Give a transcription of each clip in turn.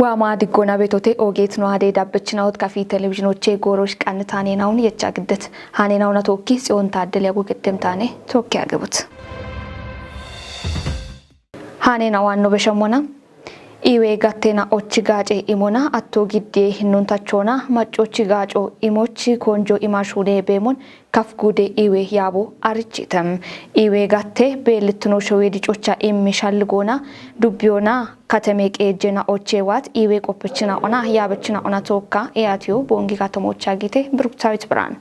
وما دقونا بيتوتي اوغيت نو هادي دابچناوت كافي تلفزيونوچي غوروش قنتاني ناون يچا قدت هاني ناونا توكي سيون تادل يغو قدمتاني توكي اغبوت هاني ناوانو بشمونا إيوه غاتينا أوچي غاچي إيمونا أتو جدي هنون تاچونا مچوچي غاچو إيموچي كونجو إماشوني بيمون كفغودي إيوه يابو أرچيتم إيوه غاتي بيلتنو شوي ديچوچا إمشالغونا دوبيونا كاتميك إيجينا أوچي وات إيوه قوپچنا أونا يابچنا أونا توكا إياتيو بونغي كاتموچا گيته بروكتاويت بران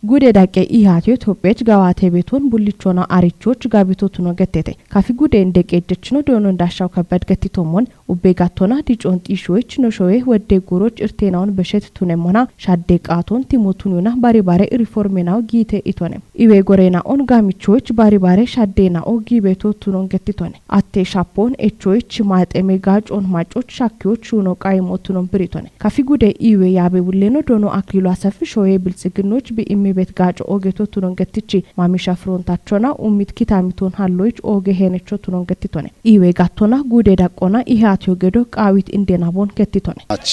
ጉዴ ዳቄ ኢሃቲዮ ኢትዮጵያች ጋዋቴ ቤቶን ቡልቾና አሪቾች ጋቢቶቱ ነው ገተተ ካፊ ጉዴ እንደቀደች ነው ዶኖ እንዳሻው ከበድ ገቲቶሞን ኡቤጋቶና ዲጮን ጢሾች ነው ሾዌ ወደ ጉሮች እርቴናውን በሸት ቱነሞና ሻደቃቶን ቲሞቱኑና ባሪባሬ ሪፎርሜናው ጊቴ ኢቶነ ኢዌ ጎሬና ኦን ጋሚቾች ባሪባሬ ሻዴና ኦጊ ቤቶቱ ነው ገቲቶነ አቴ ሻፖን ኤቾች ማጤሜጋጭ ኦን ማጮች ሻኪዎች ነው ቃይሞቱ ነው ብሪቶነ ካፊ ጉዴ ኢዌ ያቤ ቡሌኖ ዶኖ አክሊሉ አሰፍ ሾዌ ብልጽግኖች ቢኢሚ ቤት ጋጭ ኦጌቶቱ ነው ገትቺ ማሚሻ ፍሮንታቾና ኡሚት ኪታሚቶን ሃሎች ኦጌ ሄነቾቱ ነው ገቲቶነ ኢዌ ጋቶና ጉዴ ዳቆና ኢሃቲዮ ገዶ ቃዊት እንደናቦን ገቲቶነ አቺ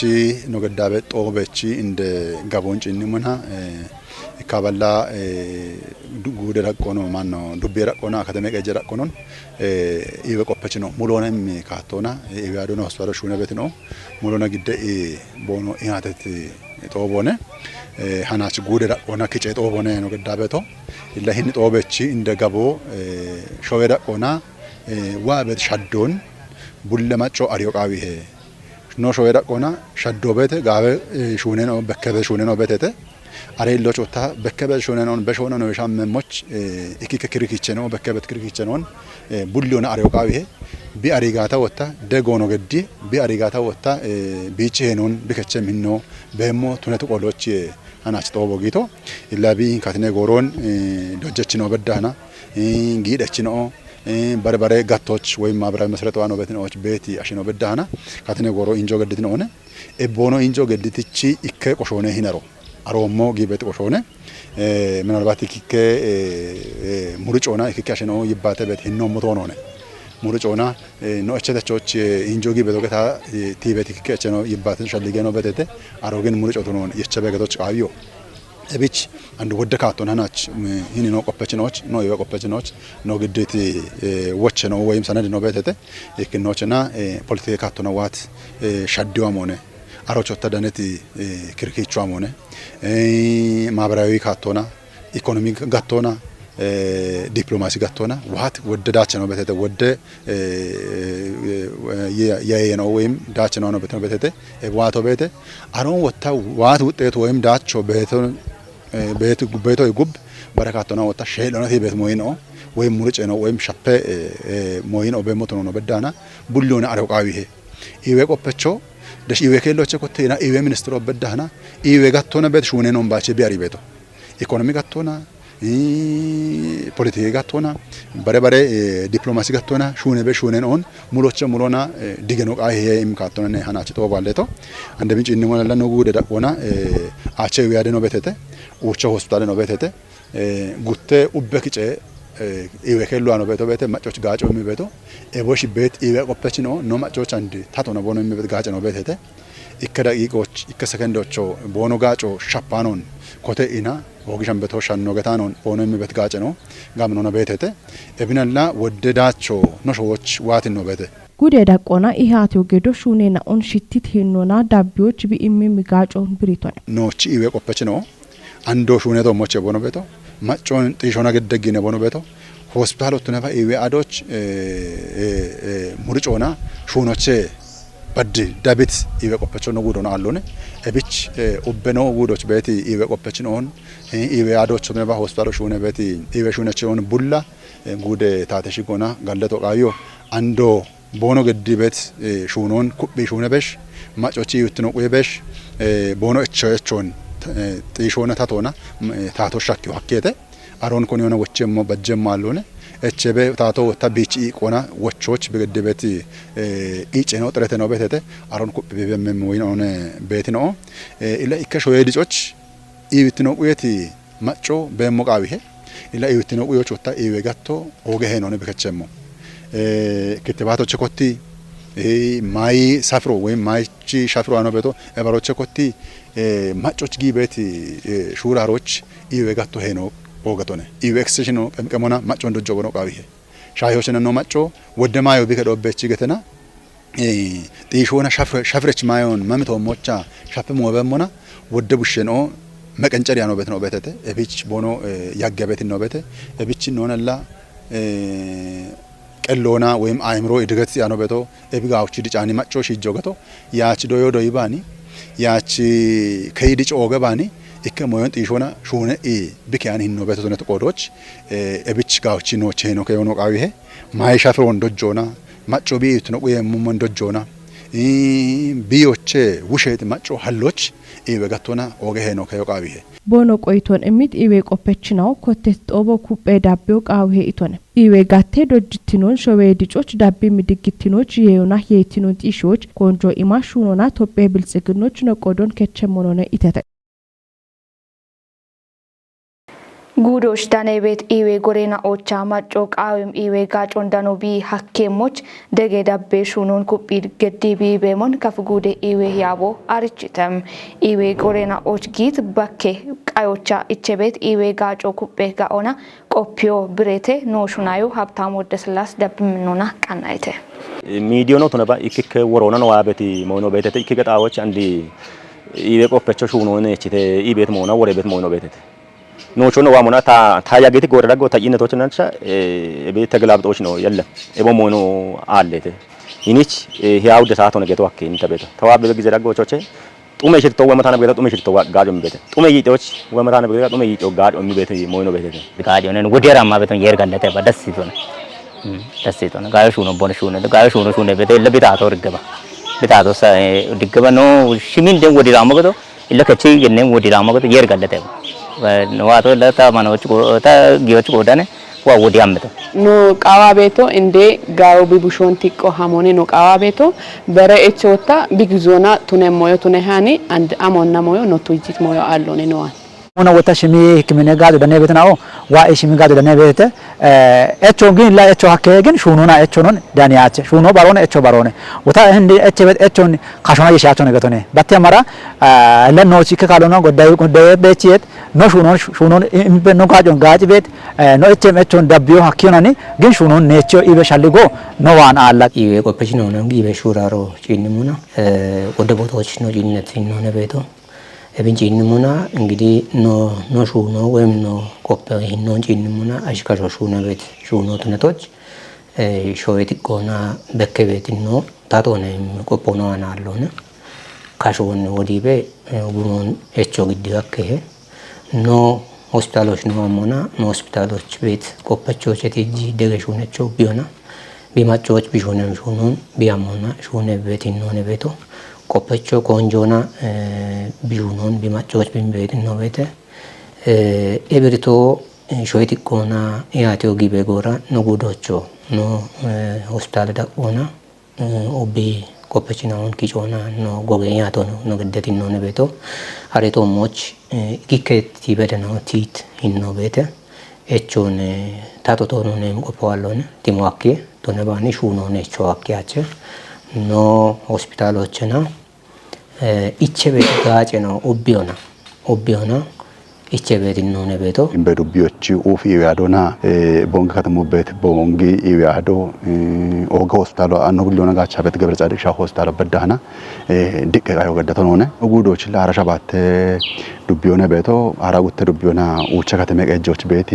ነው ገዳበ ጦበቺ እንደ ጋቦን ጭንሙና ካባላ ጉዴ ዳቆኖ ማን ነው ዱቤ ዳቆና ከተሜ ቀጀ ዳቆኖን ኢዌ ቆፐች ነው ሙሉንም ካቶና ኢዌ አዶና ሆስፒታል ሹነ ቤት ነው ሙሉና ግደ ቦኖ ኢሃተት ጦቦነ ሃናች ጉዴ ዳቆና ከጨ ጦቦነ ነው ገዳበቶ ለህን ጦበቺ እንደ ጋቦ ሾዌ ዳቆና ዋበት ሻዶን ቡለማጮ አሪዮቃዊ ኖ ሾዌ ዳቆና ሻዶ ቤት ጋበ ሹኔ ነው በከበ ሹኔ ነው ቤተተ አሬሎ ጮታ በከበ ሹኔ ነው በሾነ ነው ሻመሞች ኢኪከ ክሪኪቸ ነው በከበት ክሪኪቸ ነው ቡሊዮና አሪዮቃዊ ቢአሪጋታ ወጣ ደጎኖ ገዲ ቢአሪጋታ ወጣ ቢቺ ሄኖን ቢከቸም ሂኖ በሞ ቱነቱ ቆሎች አናች ጦቦ ጊቶ ኢላቢ ካትኔ ጎሮን ዶጀች ነው በዳና እንጊደች ነው በርበሬ ጋቶች ወይ ማብራይ መስረተዋ ነው በትኖች ቤት አሽኖ በዳና ካትኔ ጎሮ ኢንጆ ገድት ነው ሆነ ኤቦኖ ኢንጆ ገድትቺ ኢከ ቆሾነ ሂነሮ አሮሞ ጊቤት ቆሾነ ምናልባት ኢከ ሙርጮና ኢከ አሽኖ ይባተ ቤት ሂኖ ሞቶ ነው ሆነ ሙርጮና ነው እቸተቾች ኢንጆ ጊቤት ወገታ ቲቤት ኢከ አሽኖ ይባተ ሸልገ ነው በተተ አሮገን ሙርጮቱ ነው የቸበገቶች ቃቢዮ እብች አንድ ወደካቶና ናች ይሄን ነው ቆፐችኖች ነው የቆፐችኖች ነው ግዴት ወቸ ነው ወይም ሰነድ ነው በተተ የክኖችና ፖለቲካቶና ዋት ሻዲዋም ሆነ አሮቾ ተደነት ክርክቻም ሆነ ማብራዊ ካቶና ኢኮኖሚክ ጋቶና ዲፕሎማሲ ጋቶና ዋት ወደዳች ነው በተተ ወደ ነው ወይም ዳች ነው በተተ ዋቶ በተ አሮን ወታ ዋት ውጤት ወይም ዳቾ በተ ቤቶ ይጉብ በረካቶና ወጣ ሸለነት ቤት ሞይኖ ወይም ሙርጭ ነው ወይም ሻፔ ሞይኖ በሞቶ ነው በዳና ቡሊዮና አረቃዊ ኢዌ ቆፐቾ ደሽ ኢዌ ከሎች ኮቴና ኢዌ ሚኒስትሩ በዳና ኢዌ ጋቶና ቤት ሹኔ ነው ባቼ ቢያሪ ቤቶ ኢኮኖሚ ጋቶና ፖለቲካ ጋቶና በረበረ ዲፕሎማሲ ጋቶና ሹኔ በሹኔ ነው ሙሎች ሙሎና ዲገኖ ቃይ ይም ካቶና ሃናች ተባለቶ አንደ ምንጭ እንሞላላ ነው ጉደ ዳቆና አቼው ያደ ነው በተተ ኡቾ ሆስፒታል ነው በተተ ጉቴ ኡበክጨ ኢዌ ከሏ ነው በተበተ ማጮች ጋጮ የሚበቶ ኤቦሽ ቤት ኢዌ ቆፐች ነው ማጮች አንድ ታቶ ነው ቦኖ የሚበት ጋጭ ነው በተተ ኢከዳቂቆች ኢከሰከንዶቾ ቦኖ ጋጮ ሻፓኖን ኮቴኢና ወግሻን በተወሻን ነው ገታኖን ቦኖ የሚበት ጋጭ ነው ጋምኖ ነው በተተ እብናላ ወደዳቾ ኖሾች ዋት ነው በተ ጉዴ ዳቆና ኢሃቲዮ ገዶ ሹኔና ኦን ሽቲት ሄኖና ዳቢዎች ቢኢሚ ሚጋጮን ብሪቶን ኖች ኢዌ ቆፐች ነው አንዶ ሹኔቶ ሞቼ ቦኖ ቤቶ ማጮን ጢሾና ገደግነ ቦኖ ቤቶ ሆስፒታሎቱ ነፋ ኢዌ አዶች ሙርጮና ሹኖቼ በድ ዳቢት ኢዌ ቆፐቾ ነው ጉዶና አሎነ እብች ኦበኖ ጉዶች ቤት ኢዌ ቆፐች ነው ኢዌ አዶች ነፋ ሆስፒታሎ ሹኔ ቤት ኢዌ ሹነቼ ሆነ ቡላ ጉዴ ታተሽጎና ጋለቶ ቃዮ አንዶ ቦኖ ገዲ ቤት ሹኖን ኩቢ ሹነበሽ ማጮቺ ይውትነው ቆየበሽ ቦኖ እቸቾን ጢሾና ታቶና ታቶ ሻኪው ሀከተ አሮን ኮን የሆነ ወቸሞ በጀም አለونه እቸበ ታቶ ታቢጪ ቆና ወቾች በገደበት ኢጭ ነው ጥረት ነው በተተ አሮን ኩብ በመም ወይ ነው ቤት ነው ኢላ ኢከሾ የዲጮች ኢብት ነው ቆየት ማጮ በሞቃቢሄ ኢላ ኢብት ነው ቆዮች ወታ ኢዌጋቶ ኦገሄ ነው በከቸሞ ክትባቶች ኮቲ ማይ ሳፍሮ ወይም ማይቺ ሻፍሮ አኖ ቤቶ ኤባሮቼ ኮቲ ማጮች ጊቤት ሹራሮች ኢዌጋቶ ሄኖ ኦገቶነ ኢዌክስሽኖ ቀምቀሞና ማጮ እንደጆ ነው ቃቢሄ ሻዮችን ነው ማጮ ወደማዮ ቢከዶበች ገተና ጢሾና ሻፍረች ማዮን መምቶ ሞቻ ሻፍሞ በመና ወደቡሽኖ መቀንጨሪያ ነው ቤት ነው ቤተተ እቢች ቦኖ ያገበት ነው ቤተ እቢች ነውነላ ቀሎና ወይም አይምሮ እድገት ያኖ ቤቶ እብጋውች ዲጫኒ ማጮ ሽጆገቶ ያች ዶዮ ዶይባኒ ያች ከይዲጭ ኦገባኒ ኢከሞዮን ጢሾና ሹነ ቢካን ሂኖ ቤቶ ነው ተቆዶች እቢች ጋውች ነው ቼኖ ከዮኖ ቃዊሄ ማይሻፍሮ ወንዶጆና ማጮ ቢዩት ነው ወይም ወንዶጆና ቢዮቼ ውሸት ማጮ ሀሎች ኢበጋቶና ኦገሄ ነው ከዮቃቢሄ ቦኖ ቆይቶን እሚት ኢዌ ቆፐችናው ኮቴት ጦቦ ኩጴ ዳቤው ቃውሄ ኢቶነ ኢዌ ጋቴ ዶጅቲኖን ሾዌ ዲጮች ዳቤ ምድግቲኖች የዮና የቲኖን ጢሾች ኮንጆ ኢማሹኖና ቶጴ ብልጽግኖች ነቆዶን ከቸሞኖነ ኢተተ ጉዶሽ ዳኔ ቤት ኢዌ ጎሬና ኦቻ ማጮ ቃዊም ኢዌ ጋጮን ዳኖቢ ሐኬሞች ደጌ ዳቤ ሹኖን ኩጲ ገዲቢ በሞን ከፍጉዴ ኢዌ ያቦ አርችተም ኢዌ ጎሬና ኦች ጊት ባኬ ቃዮቻ ኢቸቤት ኢዌ ጋጮ ኩጴ ጋኦና ቆፒዮ ብሬቴ ኖሹናዩ ሀብታም ወደ ስላስ ዳብምኖና ቃናይተ ሚዲዮ ነው ተነባ ኢክከ ወሮና ነው አበቲ ሞኖ ቤተተ ኢክ ገጣዎች አንዲ ኢዌ ቆፐቾ ሹኖን እቺተ ኢቤት ሞና ወሬ ቤት ሞኖ ቤተተ ኖቾ ነው ዋሙና ታያጌት ጎረዳጎ ታይነቶች ናቻ ቤት ተገላብጦች ነው የለም ኤቦሞ ነው አለተ ኢኒች ህያው ደሳቶ ነገቶ አከ እንተበተ ተዋበበ ጊዜ ዳጎቾቼ ጡሜ ሽቶ ወመታና ቤተ ጡሜ ሽቶ ጋጆ ምቤተ ጡሜ ይጤዎች ወመታና ቤተ ጡሜ ይጤው ጋጆ ምቤተ ሞይኖ ቤተ ጋጆ ነን ወዴራማ ቤተ የርጋለተ በደስ ይቶነ ጋዮሹ ነው ቦነሹ ነው ጋዮሹ ነው ሹነ ቤተ ለቤታቶ ርገባ ቤታቶ ድገባ ነው ሽሚን ደም ወዴራማ ገዶ ለከቺ የነም ወዴራማ ገዶ የርጋለተ ነዋቶ ለታማኖች ጊዮች ጎዳነ ወዲ አመተ ኖ ቃዋ ቤቶ እንደ ጋው ቢቡሾን ቲቆ ሃሞኔ ኖ ቃዋ ቤቶ በረኤቾታ ቢግዞና ቱነ ሞዮ ቱነ ሃኒ አንድ አሞና ሞዮ ኖ ቱጂት ሞዮ አሎኔ ነዋን ሆነ ወታ ሽሚ ህክምና ጋር ደነ ቤት ነው ዋይ ሽሚ ጋር ደነ ቤት እቾ ግን ላይ እቾ ሀከ ግን ሹኑና እቾ ነው ዳንያቸ ሹኖ ባሮነ እቾ ባሮነ ወታ እንደ እቾ ቤት እቾን ካሾና የሻቸው ነገቶነ ባተማራ ለኖቺ ከካሎና ጎዳዩ በቺት ኖ ሹኖን ኖ ጋጆን ጋጭ ቤት ኖ እቾም እቾን ዳቢዮ ሀኪዮናኒ ግን ሹኖን ነቾ ኢበሻልጎ ኖ ዋን አላ ኢቤ ቆፐች ነው ነው ኢቤ ሹራሮ ጪንሙና ወደ ቦታዎች ነው ጂነት ነው ነቤቶ እብንጂ እንሙና እንግዲህ ኖ ሹኖ ወይም ኖ ቆፐ ይሄን ነው እንጂንሙና አሽካሾ ሹኖ ቤት ሹኖ ተነቶች ሾዌት ቆና በከቤት ነው ታቶነ ቆጶና አናሎነ ካሾን ወዲቤ ጉኖን እቾ ግዲ አከሄ ኖ ሆስፒታሎች ነው አሞና ኖ ሆስፒታሎች ቤት ቆፐቾች እቲጂ ደገሹነቸው ቢሆና ቢማቾች ቢሾነም ሹኖን ቢያሞና ሹነ ቤት ነው ነቤቶ ቆፐቾ ኮንጆና ቢዩኖን ቢማጮች ቢምቤት ነው ቤተ ኤብሪቶ ሾይቲ ቆና ያቴው ጊቤ ጎራ ነው ጉዶቾ ነው ሆስፒታል ዳቆና ኦቢ ቆፐችናውን ኪጮና ነው ጎገኛቶ ነው ገደት ነው ነቤቶ አሬቶ ሞች ጊከት ይበደ ነው ቲት ነው ቤተ እቾን ታቶቶ ነው ነም ቆፖዋሎነ ቲሞአኬ ቶነባኒ ሹኖ ነቾ አኪያቸ ኖ ሆስፒታሎችና ኢቸቤት ጋጭ ነው ኦቢዮና ኢቸቤት ነው ነቤቶ በዱቢዮች ኡፍ ይያዶና ቦንግ ከተሙበት ቦንግ ይያዶ ኦጋ ሆስፒታሎ አኖ ሁሉና ጋቻ በት ገብረ ጻድቅ ሻ ሆስፒታሎ በዳህና ዲቀቃዮ ገደቶ ነውነ ጉዶች ለአራሻባት ዱቢዮና ቤቶ አራጉት ዱቢዮና ኡቸ ከተመቀጆች ቤት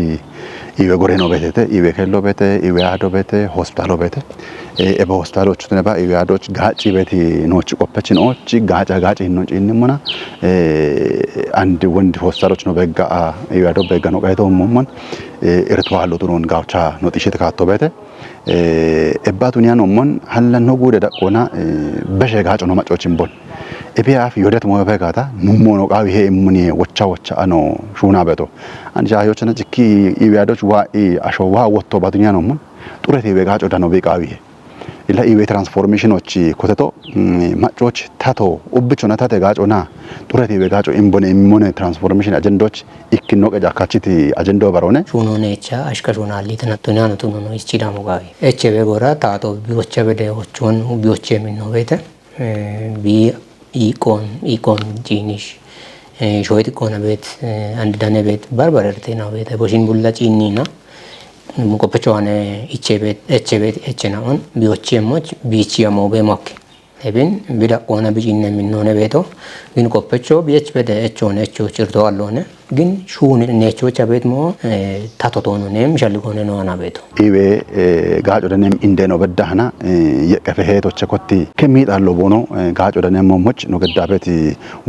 ኢዌ ጎሬ ነው ቤቴ ኢዌ ከሎ ቤቴ ኢዌ አዶ ቤቴ ሆስፒታሎ ቤቴ ኤበ ሆስፒታሎች ተነባ ኢዌ አዶች ጋጭ ቤት ኖች ቆፐችን ኦች ጋጭ ነው ጪንሙና አንድ ወንድ ሆስፒታሎች ነው በጋ ኢዌ አዶ በጋ ነው ቀይቶ ሙሙን እርቷሎ ቱሮን ጋውቻ ነው ጥሽት ካቶ ቤቴ ኤባቱኒያ ነው ሙን ሀለ ነው ጉደ ዳቆና በሸ ጋጭ ነው ማጮችን ቦን ኤቢአፍ ይወደት ሞበ ጋታ ሙሙ ነው ቃው ይሄ ሙኒ ወቻ ነው ሹና ቤቶ አንጃ አዮችና ጭኪ ኢዌ አዶች ዋ አሾዋ ወጥቶ ባቱኒያ ነው ሙን ጡረት ኢዌ ጋጭ ዳኖ በቃው ይሄ ኢላ ኢቤ ትራንስፎርሜሽኖች ኮተቶ ማጮች ታቶ ኡብቾና ታተ ጋጮና ጡረት ኢቤ ጋጮ ኢምቦነ ኢሞነ ትራንስፎርሜሽን አጀንዳዎች ኢክኖ ቀጃ ካቺቲ አጀንዳው ባሮነ ሹኖኔቻ አሽከሾናሊ ተነቶና ነቱኖ ነው ይችላሙ ጋቢ ኤችቤ ጎራ ታቶ ቢዎቸ በደዎቹን ቢዎቸ የሚነው ቤተ ቢ ኢኮን ጂኒሽ ሾይት ኮነ ቤት አንድ ዳነ ቤት ባርባረርቴ ነው ቤተ ቦሽን ቡላ ጪኒና ሙቆপቸዋነ ኤችቤት ኤችናውን ቢዎቸሞች ቢቺያሞ በሞክ eben bida ona bijinne minone beto gin koppecho bich bede echone echo chirto allone gin shuni necho chabet mo tatotono nem jalgone no ana beto ibe gajo denem indeno bedahna yeqefe hetoche kotti kemit allo bono gajo denem momoch no gedabeti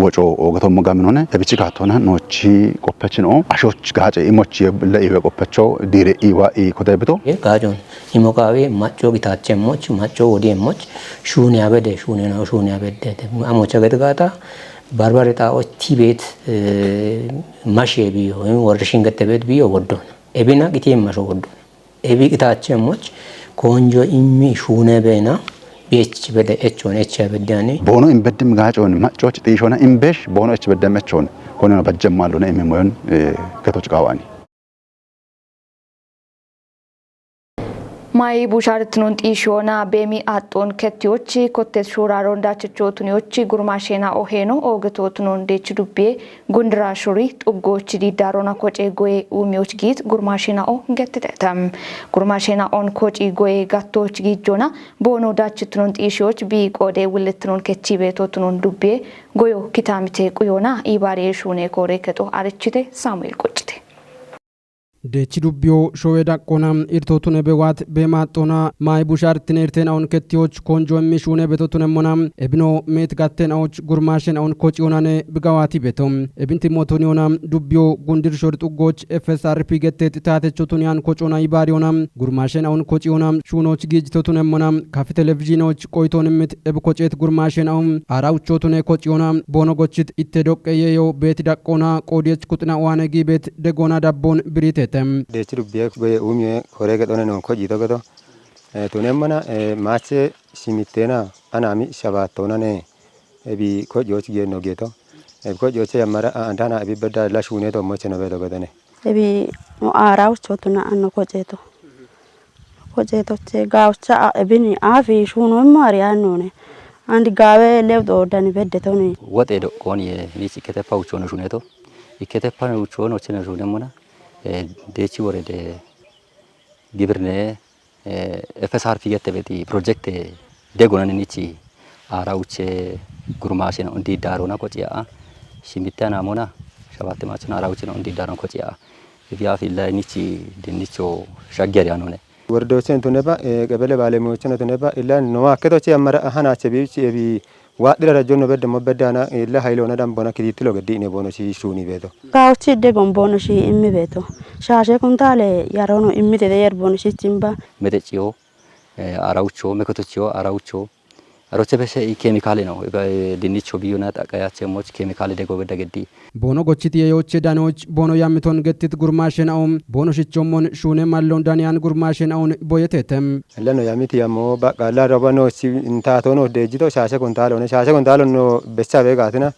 wocho ogoto mo gaminone ebichi katona nochi koppechino ashoch gaje imoch le ibe koppecho dire iwa I kotebeto gajon imokawe macho gitachemoch macho odiemoch shuni abede shuni no shuni abede amocha gedgata ባርባሬጣዎች ቲቤት ማሼቢ ወይም ወርሽን ገተበት ቢዮ ወዶን ኤቢና ግቴ ማሾ ወዶን ኤቢ ግታቸሞች ኮንጆ ኢሚ ሹነ በና ቤች በደ ኤቾን ኤቻ በዳኔ ቦኖ ኢምበድም ጋጮን ማጮች ጢሾና ኢምቤሽ ቦኖ ኤች በደመቾን ኮነ በጀማሉ ነው የሚሞን ከቶች ቃዋኒ ማይ ቡሻርትኑን ጢሾና በሚ አጦን ከቲዎች ኮቴት ሹራሮ እንዳቸቾቱኒዎች ጉርማሼና ኦሄኖ ኦገቶቱኑን ዴች ዱቤ ጉንድራ ሹሪ ጡጎች ዲዳሮና ኮጬ ጎይ ኡሚዎች ጊት ጉርማሼና ኦ ገትተተም ጉርማሼና ኦን ኮጪ ጎይ ጋቶች ጊጆና ቦኖ ዳችትኑን ጢሾች ቢቆዴ ውልትኑን ከቺ ቤቶቱኑን ዱቤ ጎዮ ኪታሚቴ ቁዮና ኢባሬ ሹኔ ኮሬ ከጦ አርችቴ ሳሙኤል ቆጭቴ dechi dubbio showeda qonam irtotune bewat bematona mai bushar tinerten on ketioch konjo mishune betotune monam ebno met gatten auch gurmashen on kochionane bigawati betom ebinti motonionam dubbio gundir short ugoch FSRP gettet tatechotunian kochona ibarionam gurmashen on kochionam shunoch gijtotune monam kafi televizhinoch koitonimit ebkochet gurmashen on arauchotune kochionam bonogochit ittedoqeyeyo bet daqona qodiech kutna wanegi bet degona dabbon birite dechi dubbiye goye umye korege done non koji dogodo tunemana mache simitena anami shabatona ne ebi kojoch ge no geto kojoche yamara andana ebi beda la shune to moche no bedo godane ebi no araw chotuna anno kojeto che gawcha ebini afi shuno mari annone andi gawe lewdo dani bedde toni wote do koni ni sikete paucho no shuneto ikete paucho no chena shune mona dechi worede gibirne FSRP getebeti project degonan nichi arauche gurmashen ondi darona kocia shimitana mona shabate machna arauche ondi daron kocia via filla nichi dinicho shaggeri anone wordochen tuneba gebele balemochen tuneba illa no aketoche amara hanache bi waadira rajono bedde mobedana illa haylona dam bona kiditilo geddi ne bono shi shuni beto gawchi de gombono shi immi beto shashe kuntale yarono immi de yer bono shi chimba medechio araucho mekotochio araucho aroche bese chemical no dinicho biyona taqayache moch chemical de gobeda geddi bono gochiti yeyoche danoch bono yamiton gettit gurmashen aum bono shichomon shune mallon danian gurmashen aun boyetetem lano yamiti yamo baqala robano si intatono dejito shashe kuntalo no bessa be gatina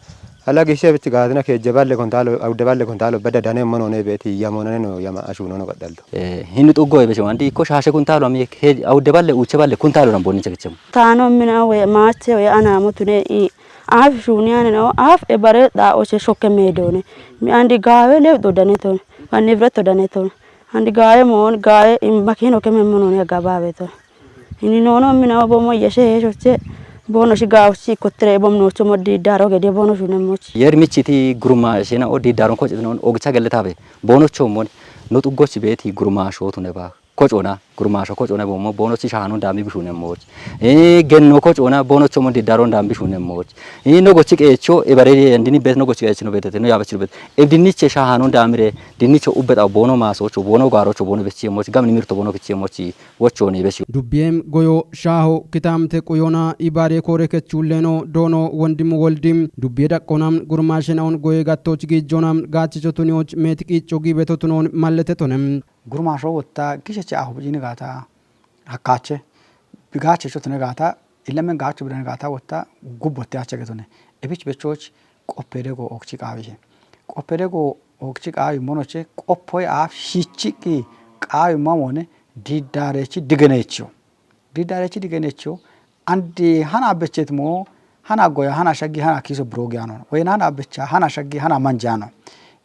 ala gishe bitti gatina ke jeballe kuntalo awdeballe kuntalo beda dane mono ne beti yamonane no yama ashuno no gadalto hinu tugo bese wandi ko shashe kuntalo ami ke awdeballe ucheballe kuntalo ran bonni chekchem tano mina we mache we ana mutune I af shuniane no af e bare da oche shokke medone mi andi gawe le do daneton ani vreto daneton andi gawe mon gawe makino ke memmono ne gababe to ini nono mina bomo yeshe shoche bono shi gawchi kotre bom no chomo di daro gede bono shune mochi yer michiti gurma shena odi daron ko non ogcha geletabe bono chomon no tugochi beti gurma shotu neba kochona gurma sho kochona bomo bono chi shanu dami bishune moch genno kochona bono chomo di daron dami bishune moch no gochi kecho e bare ndini bet no gochi kecho no betete no yabachir bet e dinniche shanu damire dinnicho ubbeta bono maso cho bono garo cho bono bechi moch gamni mirto bono kechi mochi wochoni bechi dubbiem goyo shaho kitamte qoyona ibare kore kechuleno dono wondim woldim dubbe daqonam gurmashen on goye gattoch gijonam gachi chotuniyoch metiki chogi betotunon mallete tonem gurmasho wotta gisheche ahu bujini gata hakkache bigacha chot negata ilamen gacha bidana gata wotta gubbotte acha getone ebich bechoch qoppedego okchi qawihe qoppedego okchi qawi monoche qoppoy af shichiki qawi mamone didarechi digenecho andi hana bechet mo hana goya hana shagi hana kiso brogiano wayna hana becha hana shagi hana manjano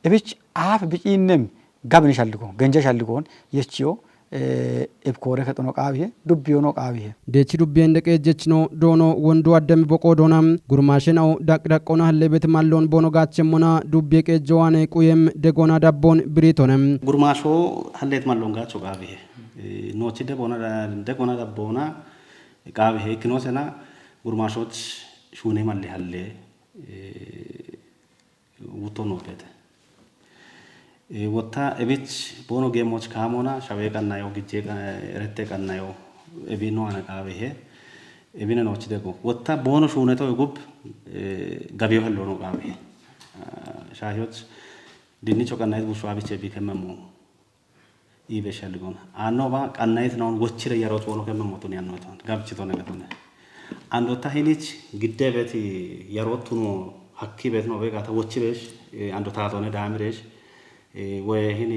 ebich af bichinem gabni shalgo genje shalgon yechiyo ebkore katono qawihe dubbiyono qawihe dechi dubbien deke jechno dono wondo addem boko donam gurmashenaw daqdaqona halebet mallon bono gachemona dubbe ke jowane quyem degona dabbon britonem gurmasho hallet mallon gacho qawihe nochi degona dabbona qawihe kinosena gurmashoch shune malle halle wutono pete ወታ እብች ቦኖ ጌሞች ካሞና ሻዌ ቀናዮ ግጄ ረቴ ቀናዮ እቢኖ አነቃበሄ እቢነ ነውች ደጎ ወታ ቦኖ ሹነቶ ይጉብ ገቢዮ ህሎ ነው ቃበሄ ሻሂዮች ድንቾ ቀናይት ቡሹ አብቼ ቢከመሙ ይበሻልጎና አኖባ ቀናይት ነው ወችለ ያሮት ቦኖ ከመሞቱን ያኖት ጋብችቶ ነገቶነ አንዶታ ሄሊች ግደበት ያሮት ነው ሀኪ ቤት ነው በቃ ተወችበሽ አንዶታ ሆነ ዳምሬሽ ወይህኒ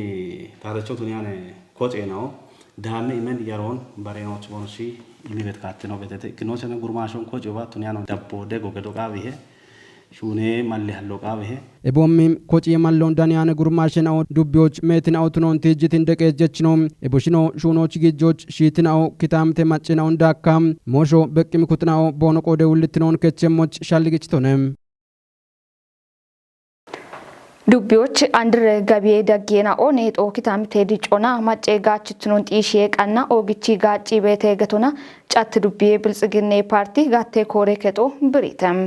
ታረቸው ቱኒያነ ኮጤ ነው ዳሜ ኢመን ያሮን ባሬኖች ቦንሲ ኢኒበት ካት ነው በተተ ክኖሰነ ጉርማሾን ኮጭ ባ ቱኒያነ ዳቦ ደጎ ገዶ ቃብሄ ሹኔ ማለ ያሎ ቃብሄ ኤቦሚም ኮጭ የማለውን ዳንያነ ጉርማሽናው ዱቢዎች ሜትናው ቱኖን ትጅት እንደቀጀች ነው ኤቦሽኖ ሹኖች ግጆች ሺትናው ኪታምቴ ማጭናው እንዳካም ሞሾ በቂም ኩትናው ቦኖቆ ደውልትኖን ከቸሞች ሻልግች ቶነም ዱቢዎች አንድር ገቢዬ ደጌና ኦኔጦ ኪታምቴ ዲጮና ማጬ ጋችትኖን ጢሼ ቀና ኦግቺ ጋጪ ቤቴ ገቶና ጫት ዱቢዬ ብልጽግና ፓርቲ ጋቴ ኮሬ ከጦ ብሪተም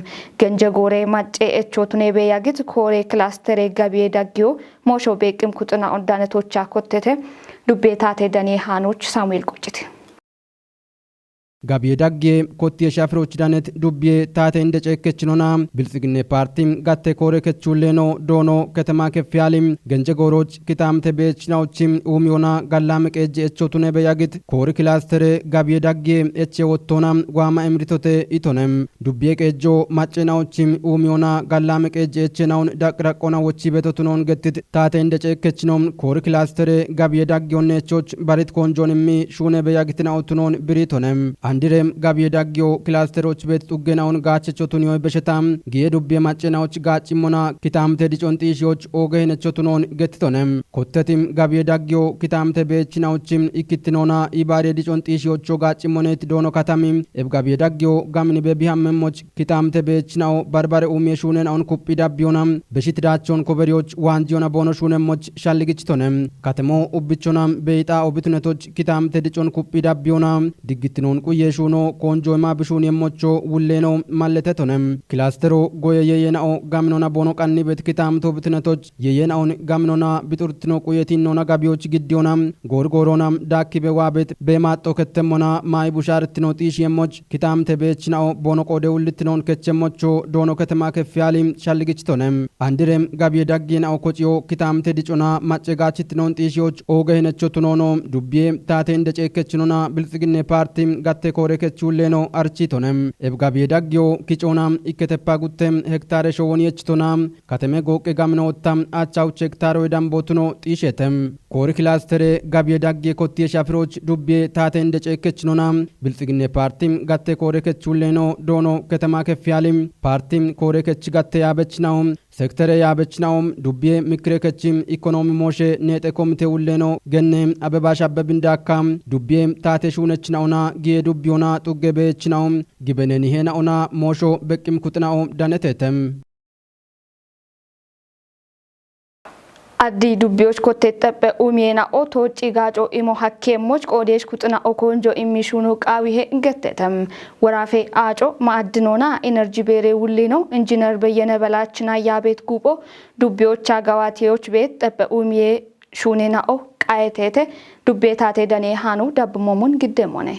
ገንጀ ጎሬ ማጬ እቾቱኔ በያግት ኮሬ ክላስተር ገቢዬ ደጊዮ ሞሾ በቂም ኩጥና ኦንዳነቶቻ ኮተተ ዱቤታቴ ደኔ ሃኖች ሳሙኤል ቆጭት ጋቢዬ ዳጌ ኮቴ ሻፍሮች ዳነት ዱቤ ታቴ እንደጨከችኖና ብልጽግና ፓርቲ ጋቴ ኮሬ ከቹሌኖ ዶኖ ከተማ ከፍያሊም ገንጀ ጎሮች ኪታምቴ ቤችናውችም ኡሚዮና ጋላመቀ እቾቱኔ በያግት ኮሪ ክላስተር ጋቢዬ ዳጌ እቼ ወቶና ጓማ እምሪቶቴ ኢቶነም ዱቤ ቀጆ ማጨናውችም ኡሚዮና ጋላመቀ እቼናውን ዳቅራቆና ወቺ ቤቶቱኖን ገትት ታቴ እንደጨከችኖም ኮሪ ክላስተር ጋቢዬ ዳጌውን እቾች ባሪት ኮንጆንሚ ሹኔ በያግትና ኦቱኖን ብሪቶነም አንድረም ጋቢዬ ዳጊዮ ክላስተሮች ቤት ጡገናውን ጋቸቾቱን ይወይ በሸታም ጊየ ዱቤ ማጨናዎች ጋጭሞና ኪታምቴ ዲጮንጢሺዎች ኦገህነቾቱኖን ገትቶነም ኮተቲም ጋቢዬ ዳጊዮ ኪታምቴ ቤችናዎችም ኢክትኖና ኢባሬ ዲጮንጢሺዎቹ ጋጭሞኔት ዶኖ ካታሚም ኤብ ጋቢዬ ዳጊዮ ጋምን በቢሃመሞች ኪታምቴ ቤችናው ባርባሬ ኡሜሹነን አሁን ኩጲ ዳቢዮናም በሽትዳቸውን ኮበሪዎች ዋንጂዮና ቦኖ ሹነሞች ሻልግችቶነም ካተሞ ኡብቾናም በይጣ ኦብቱነቶች ኪታምቴ ዲጮን ኩጲ ዳቢዮና ድግትኖን የሹኖ ኮንጆማ ብሹን የሞቾ ውሌኖ ማለተቶነም ክላስተሮ ጎየ የየናኦ ጋምኖና ቦኖ ቀኒ ቤት ኪታምቶ ብትነቶች የየናውን ጋምኖና ቢጡርትኖ ቁየቲኖና ጋቢዎች ግዲዮና ጎርጎሮናም ዳኪ በዋቤት በማጦ ከተሞና ማይ ቡሻርትኖ ጢሽ የሞች ኪታምተ ቤችናኦ ቦኖ ቆደ ውልትኖን ከቸሞቾ ዶኖ ከተማ ከፍያሊም ሻልግችቶነም አንድረም ጋቢዬ ዳጌናኦ ኮጪዮ ኪታምተ ዲጮና ማጨጋችትኖን ጢሽዎች ኦገህነቾቱኖኖ ዱቤ ታቴ እንደጨከችኖና ብልጽግና ፓርቲ ጋቴ ኮሬ ከቹሌኖ አርቺቶነም ኤብ ጋቢዬ ዳጊዮ ኪጮና ኢከተፓ ጉተም ሄክታር ሾወን የችቶና ከተሜ ጎቄ ጋምኖ ወታም አቻውች ሄክታር ወዳምቦቱኖ ጢሼተም ኮሪ ክላስተር ጋቢዬ ዳጌ ኮቴ ሻፍሮች ዱቤ ታቴ እንደጨከችኖና ብልጽግና ፓርቲም ጋቴ ኮሬ ከቹሌኖ ዶኖ ከተማ ከፍያሊም ፓርቲም ኮሬ ከች ጋቴ ያበችናው ሴክተር ያበችናውም ዱቤ ምክሬ ከችም ኢኮኖሚ ሞሼ ኔጤ ኮሚቴ ውሌኖ ገኔ አበባሽ አበብንዳካም ዱቤ ታቴ ሹነችናውና ጊየ ዱቢዮና ጡገ ቤችናው ጊበነን ሄናውና ሞሾ በቂም ኩጥናው ዳነተተም አዲ ዱቢዎች ኮቴ ጠበ ኡሜና ኦቶ ጪጋጮ ኢሞ ሐኬሞች ቆዴሽ ኩጥና ኦኮንጆ ኢሚሹኑ ቃዊሄ እንገተተም ወራፌ አጮ ማዕድኖና ኢነርጂ ቤሬ ውሊ ነው ኢንጂነር በየነ በላችና ያቤት ጉቦ ዱቢዎች አጋዋቴዎች ቤት ጠበ ኡሜ ሹኔና ኦ ቃየቴቴ ዱቤታቴ ደኔ ሃኑ ዳብሞሙን ግደሞኔ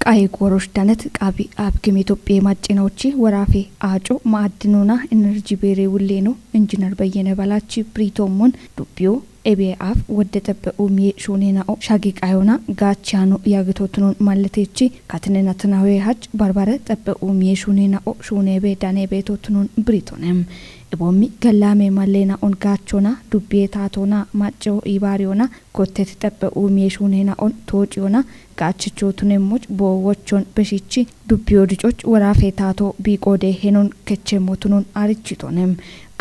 ቃይ ጎሮሽ ዳነት ቃቢ አብግም ኢትዮጵያ ማጭናውጪ ወራፌ አጮ ማዕድኑና ኢነርጂ ቤሬ ውሌ ነው ኢንጂነር በየነ ባላቺ ብሪቶሞን ዱቢዮ ኤቢኤፍ ወደተበ ኡሚ ሹኔናኦ ሻጊቃዮና ጋቻኑ ያግቶቱን ማለቴቺ ካትነና ተናዌ ሀጭ ባርባረ ተበ ኡሚ ሹኔናኦ ሹኔቤ ዳኔ ቤቶቱን ብሪቶንም ኢቦሚ ገላሜ ማሌና ኦን ጋቾና ዱቤ ታቶና ማጨው ኢባሪዮና ኮቴት ተበ ኡሚ ሹኔናኦ ቶጪዮና ጋችቾቱን ሞጭ ቦዎቾን በሺቺ ዱቢዮ ድጮች ወራፌ ታቶ ቢቆዴ ሄኖን ከቸሞቱን አርቺቶንም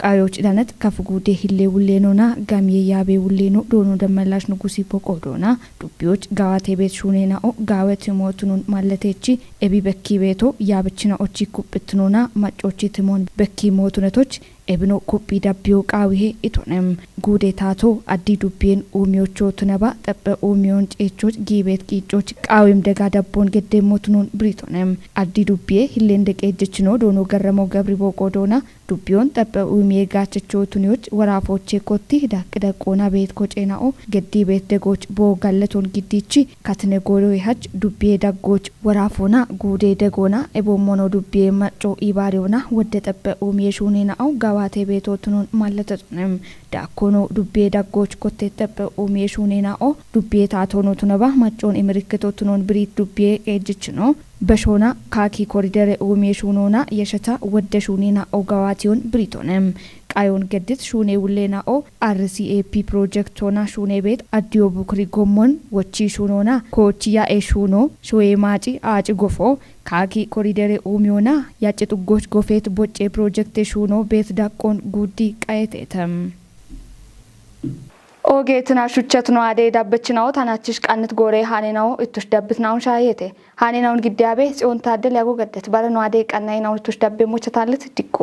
ቃዮች ዳነት ከፍጉዴ ሂሌ ውሌኖና ጋሚዬ ያቤ ውሌኖ ዶኖ ደመላሽ ንጉሲ ቦቆዶና ዱቢዮች ጋዋቴ ቤት ሹኔናኦ ጋወት ሞቱኑን ማለቴቺ ኤቢ በኪ ቤቶ ያብችና ኦቺ ኩፕትኑና ማጮቺ ትሞን በኪ ሞቱነቶች ኤብኖ ኩፒ ዳቢዮ ቃዊሄ ኢቶነም ጉዴ ታቶ አዲ ዱቢን ኡሚዮቾ ትነባ ጠበ ኡሚዮን ጬቾች ጊቤት ቂጮች ቃዊም ደጋ ዳቦን ገደ ሞቱኑን ብሪቶነም አዲ ዱቢዬ ሂሌ እንደቀጀችኖ ዶኖ ገረመው ገብሪ ቦቆዶና ዱቢዮን ጠበ ኡሚዬ ጋቸቾቱኒዎች ወራፎቼ ኮቲ ዳቅደቆና ቤት ኮጬናኦ ገዲ ቤት ደጎች ቦጋለቶን ጊዲቺ ካትነጎሎ ይሀጭ ዱቢዬ ዳጎች ወራፎና ጉዴ ደጎና ኤቦሞኖ ዱቢዬ ማጮ ኢባሪዮና ወደ ጠበ ኡሚዬ ሹኔናኦ ጋዋቴ ቤቶቱን ማለተቱንም ዳኮኖ ዱቢዬ ዳጎች ኮቴ ጠበ ኡሚዬ ሹኔናኦ ዱቢዬ ታቶኖ ቱነባ ማጮን ኢምሪክቶቱን ብሪት ዱቢዬ ቀጅችኖ በሾና ካኪ ኮሪደር ኡሚዬ ሹኖና የሸታ ወደ ሹኔና ኦጋዋቲውን ብሪቶንም ቃዮን ገድት ሹኔ ውሌናኦ አርሲኤፒ ፕሮጀክቶና ሹኔ ቤት አዲዮ ቡክሪ ጎሞን ወቺ ሹኖና ኮቺያ ኤሹኖ ሾዬ ማጪ አጭ ጎፎ ካኪ ኮሪደር ኡሚዮና ያጭ ጥጎች ጎፌት ቦጬ ፕሮጀክት ሹኖ ቤት ዳቆን ጉዲ ቃየቴተም ኦጌትና ሹቸት ነው አዴ ዳበችናው ታናችሽ ቃንት ጎሬ ሃኔናው እቱሽ ዳብትናው ሻየቴ ሃኔናውን ግዲያቤ ጽዮን ታደል ያጎ ገደት ባለ ነው አዴ ቀናይናው እቱሽ ዳቤ ሞቸታለት ዲቆ